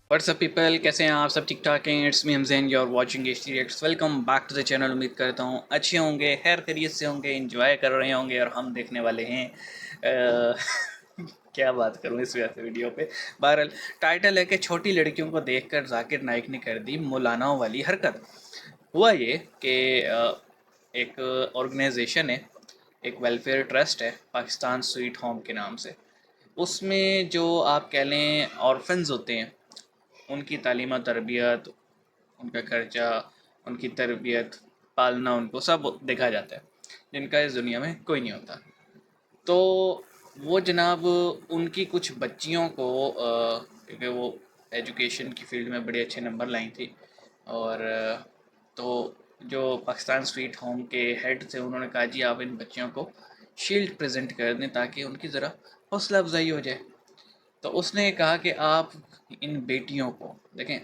What's up people, कैसे हैं आप सब? ठीक ठाक हैं? It's me Hamzain, you are watching H T reacts. Welcome back to the channel. उम्मीद करता हूँ अच्छे होंगे, खैर खैरियत से होंगे, एंजॉय कर रहे होंगे। और हम देखने वाले हैं क्या बात करूँ इस वजह से वीडियो पे। बहरहाल टाइटल है कि छोटी लड़कियों को देखकर जाकिर नाइक ने कर दी मौलानाओं वाली हरकत। हुआ ये कि एक ऑर्गेनाइजेशन है, एक वेलफेयर ट्रस्ट है पाकिस्तान स्वीट होम के नाम से। उसमें जो आप कह लें ऑर्फन्स होते हैं, उनकी तालीम तरबियत, उनका खर्चा, उनकी तरबियत, पालना, उनको सब देखा जाता है, जिनका इस दुनिया में कोई नहीं होता। तो वो जनाब उनकी कुछ बच्चियों को क्योंकि वो एजुकेशन की फ़ील्ड में बड़े अच्छे नंबर लाई थी, और तो जो पाकिस्तान स्वीट होम के हेड थे उन्होंने कहा जी आप इन बच्चियों को शील्ड प्रेजेंट कर दें ताकि उनकी ज़रा हौसला अफजाई हो जाए। तो उसने कहा कि आप इन बेटियों को देखें,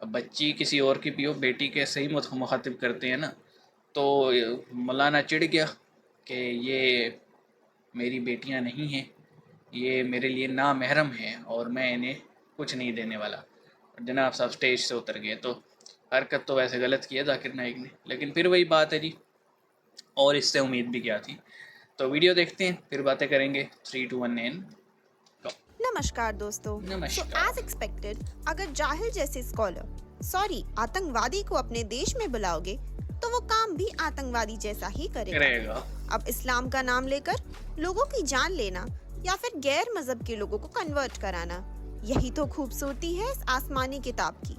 अब बच्ची किसी और की भी हो, बेटी के सही मुखातिब करते हैं ना। तो मौलाना चिढ़ गया कि ये मेरी बेटियां नहीं हैं, ये मेरे लिए नामहरम हैं और मैं इन्हें कुछ नहीं देने वाला। और जनाब साहब स्टेज से उतर गए। तो हरकत तो वैसे गलत की है जाकिर नाइक ने, लेकिन फिर वही बात है जी, और इससे उम्मीद भी क्या थी। तो वीडियो देखते हैं, फिर बातें करेंगे। 3 2 1 एन। नमस्कार दोस्तों। नमस्कार। एज एक्सपेक्टेड, अगर जाहिल जैसे स्कॉलर आतंकवादी को अपने देश में बुलाओगे तो वो काम भी आतंकवादी जैसा ही करेगा। अब इस्लाम का नाम लेकर लोगों की जान लेना या फिर गैर मजहब के लोगों को कन्वर्ट कराना, यही तो खूबसूरती है इस आसमानी किताब की।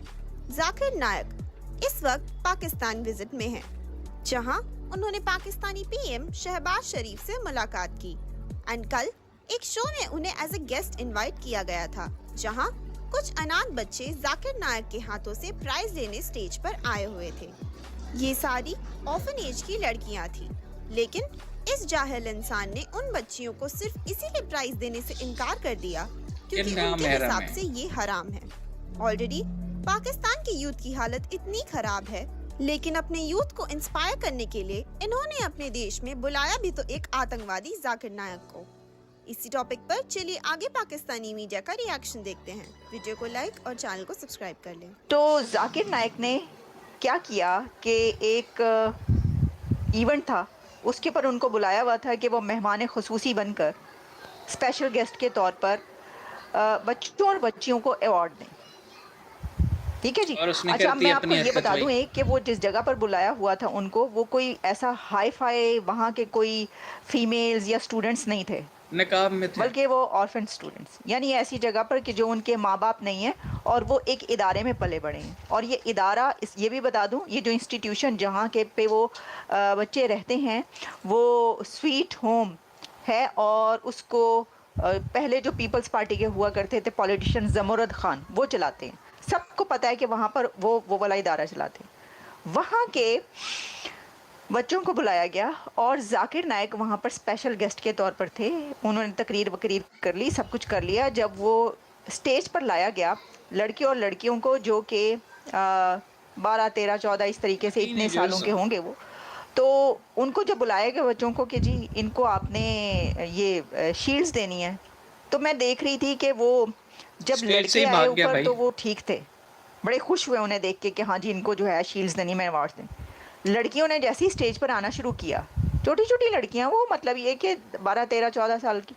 जाकिर नायक इस वक्त पाकिस्तान विजिट में है, जहां उन्होंने पाकिस्तानी पीएम शहबाज शरीफ से मुलाकात की। एंड कल एक शो में उन्हें एज ए गेस्ट इनवाइट किया गया था, जहां कुछ अनाथ बच्चे जाकिर नायक के हाथों से प्राइज लेने स्टेज पर आए हुए थे। ये सारी ऑर्फनेज की लड़कियां थी, लेकिन इस जाहिल इंसान ने उन बच्चियों को सिर्फ इसीलिए प्राइज देने से इनकार कर दिया क्योंकि उनके हिसाब से ये हराम है। ऑलरेडी पाकिस्तान की यूथ की हालत इतनी खराब है, लेकिन अपने यूथ को इंस्पायर करने के लिए इन्होंने अपने देश में बुलाया भी तो एक आतंकवादी जाकिर नायक को। इसी टॉपिक पर चलिए आगे पाकिस्तानी मीडिया का रिएक्शन देखते हैं। वीडियो को लाइक और चैनल को सब्सक्राइब कर लें। तो जाकिर नाइक ने क्या किया कि एक इवेंट था, उसके पर उनको बुलाया हुआ था कि वो मेहमान खुसूसी बनकर स्पेशल गेस्ट के तौर पर बच्चों और बच्चियों को अवार्ड दें। ठीक है जी। अच्छा, मैं आपको ये बता दूं एक कि वो जिस जगह पर बुलाया हुआ था उनको, वो कोई ऐसा हाई फाई वहाँ के कोई फीमेल्स या स्टूडेंट्स नहीं थे, नकाब में थे, बल्कि वो ऑर्फन स्टूडेंट्स, यानी ऐसी जगह पर कि जो उनके माँ बाप नहीं है और वो एक इदारे में पले बड़े हैं। और ये इदारा, ये भी बता दूं, ये जो इंस्टीट्यूशन जहाँ के पे वो बच्चे रहते हैं वो स्वीट होम है, और उसको पहले जो पीपल्स पार्टी के हुआ करते थे पॉलिटिशियन जमुरद खान, वो चलाते हैं। सबको पता है कि वहाँ पर वो वाला इदारा चलाते हैं। वहाँ के बच्चों को बुलाया गया और जाकिर नाइक वहाँ पर स्पेशल गेस्ट के तौर पर थे। उन्होंने तकरीर वकरीर कर ली, सब कुछ कर लिया। जब वो स्टेज पर लाया गया, लड़के और लड़कियों को जो कि 12, 13, 14 इस तरीके से इतने सालों के होंगे वो, तो उनको जब बुलाया गया बच्चों को कि जी इनको आपने ये शील्ड्स देनी है, तो मैं देख रही थी कि वो जब लड़के आए ऊपर तो वो ठीक थे, बड़े खुश हुए उन्हें देख के कि हाँ जी इनको जो है शील्ड्स देनी, मैं अवार्ड दें। लड़कियों ने जैसे ही स्टेज पर आना शुरू किया, छोटी छोटी लड़कियां, वो मतलब ये कि 12, 13, 14 साल की,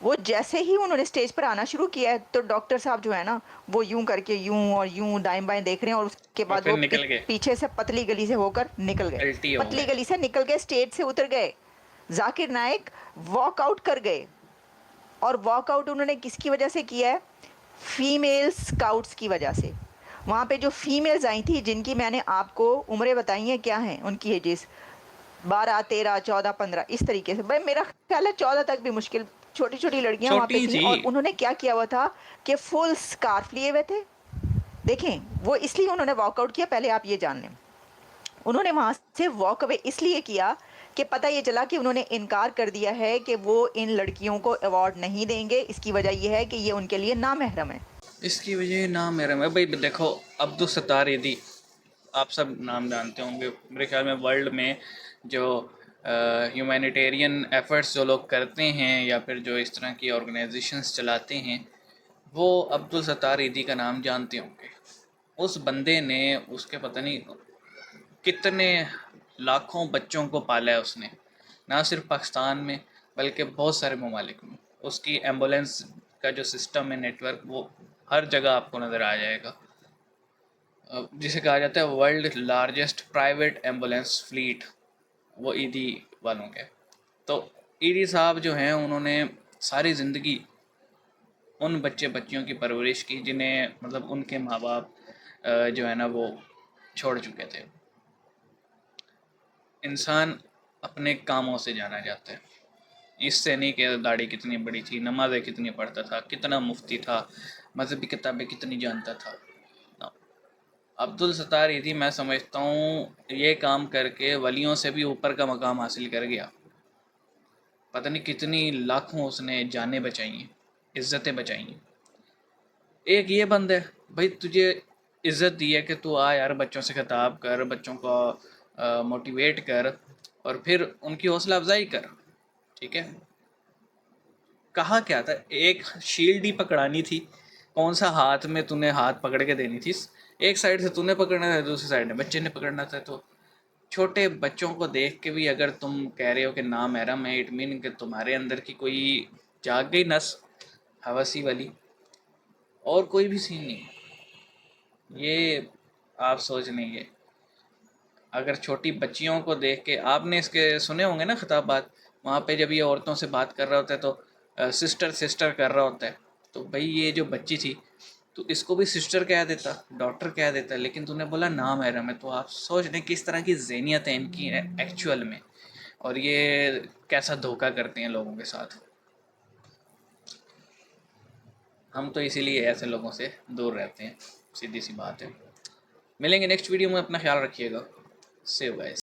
वो जैसे ही उन्होंने स्टेज पर आना शुरू किया है तो डॉक्टर साहब जो है ना, वो यूं करके यूं और यूं दाएं बाएं देख रहे हैं, और उसके बाद वो पीछे से पतली गली से होकर निकल गए, पतली गली से निकल गए, स्टेज से उतर गए। जाकिर नाइक वॉक आउट कर गए, और वॉक आउट उन्होंने किसकी वजह से किया है? फीमेल स्काउट्स की वजह से। वहाँ पे जो फीमेल्स आई थी, जिनकी मैंने आपको उम्रें बताई हैं, क्या हैं उनकी एजेस, 12, 13, 14, 15 इस तरीके से। भाई मेरा ख्याल है 14 तक भी मुश्किल, छोटी छोटी लड़कियां वहाँ पे थी। और उन्होंने क्या किया हुआ था कि फुल स्कार्फ लिए हुए थे। देखें, वो इसलिए उन्होंने वॉकआउट किया, पहले आप ये जान लें। उन्होंने वहाँ से वॉक अवे इसलिए किया कि पता ये चला कि उन्होंने इनकार कर दिया है कि वो इन लड़कियों को अवार्ड नहीं देंगे। इसकी वजह यह है कि ये उनके लिए नामहरम है। इसकी वजह नामहरम है। भाई देखो, अब्दुल सत्तार ईदी आप सब नाम जानते होंगे, मेरे ख्याल में वर्ल्ड में जो ہیومینیٹیرین ایفرٹس جو لوگ کرتے ہیں یا پھر جو اس طرح کی آرگنائزیشنز چلاتے ہیں وہ عبدالستار ایدھی کا نام جانتے ہوں گے. اس بندے نے اس کے پتہ نہیں کتنے لاکھوں بچوں کو پالا ہے اس نے, نہ صرف پاکستان میں بلکہ بہت سارے ممالک میں. اس کی ایمبولینس کا جو سسٹم ہے, نیٹ ورک, وہ ہر جگہ آپ کو نظر آ جائے گا, جسے کہا جاتا ہے world largest private ambulance flat, وہ ایدھی والوں کے. تو ایدھی صاحب جو ہیں انہوں نے ساری زندگی ان بچیوں کی پرورش کی جنہیں مطلب ان کے ماں باپ جو ہے نا وہ چھوڑ چکے تھے. انسان اپنے کاموں سے جانا جاتا ہے, اس سے نہیں کہ داڑھی کتنی بڑی تھی, نمازیں کتنی پڑھتا تھا, کتنا مفتی تھا, مذہبی کتابیں کتنی جانتا تھا. عبدالستار ایدھی میں سمجھتا ہوں یہ کام کر کے ولیوں سے بھی اوپر کا مقام حاصل کر گیا. پتہ نہیں کتنی لاکھوں اس نے جانیں بچائی ہیں, عزتیں بچائی ہیں. ایک یہ بند ہے بھائی تجھے عزت دی ہے کہ تو آ یار بچوں سے خطاب کر, بچوں کو موٹیویٹ کر اور پھر ان کی حوصلہ افزائی کر, ٹھیک ہے. کہا کیا تھا, ایک شیلڈ ہی پکڑانی تھی, کون سا ہاتھ میں تو نے ہاتھ پکڑ کے دینی تھی, ایک سائڈ سے تو نے پکڑنا تھا, دوسری سائڈ میں بچے نے پکڑنا تھا. تو چھوٹے بچوں کو دیکھ کے بھی اگر تم کہہ رہے ہو کہ نامحرم ہے, اٹ مین کہ تمہارے اندر کی کوئی جاگ گئی نس حوثی والی, اور کوئی بھی سین نہیں. یہ آپ سوچ لیں گے اگر چھوٹی بچیوں کو دیکھ کے, آپ نے اس کے سنے ہوں گے نا خطابات, وہاں پہ جب یہ عورتوں سے بات کر رہا ہوتا ہے تو سسٹر کر رہا ہوتا ہے, تو بھائی یہ جو بچی تھی تو اس کو بھی سسٹر کہہ دیتا, ڈاکٹر کہہ دیتا, لیکن تو نے بولا نامحرم ہے. تو آپ سوچ لیں کس طرح کی ذہنیت ہے ان کی ایکچوئل میں, اور یہ کیسا دھوکہ کرتے ہیں لوگوں کے ساتھ. ہم تو اسی لیے ایسے لوگوں سے دور رہتے ہیں, سیدھی سی بات ہے. ملیں گے نیکسٹ ویڈیو میں, اپنا خیال رکھیے گا. See you guys.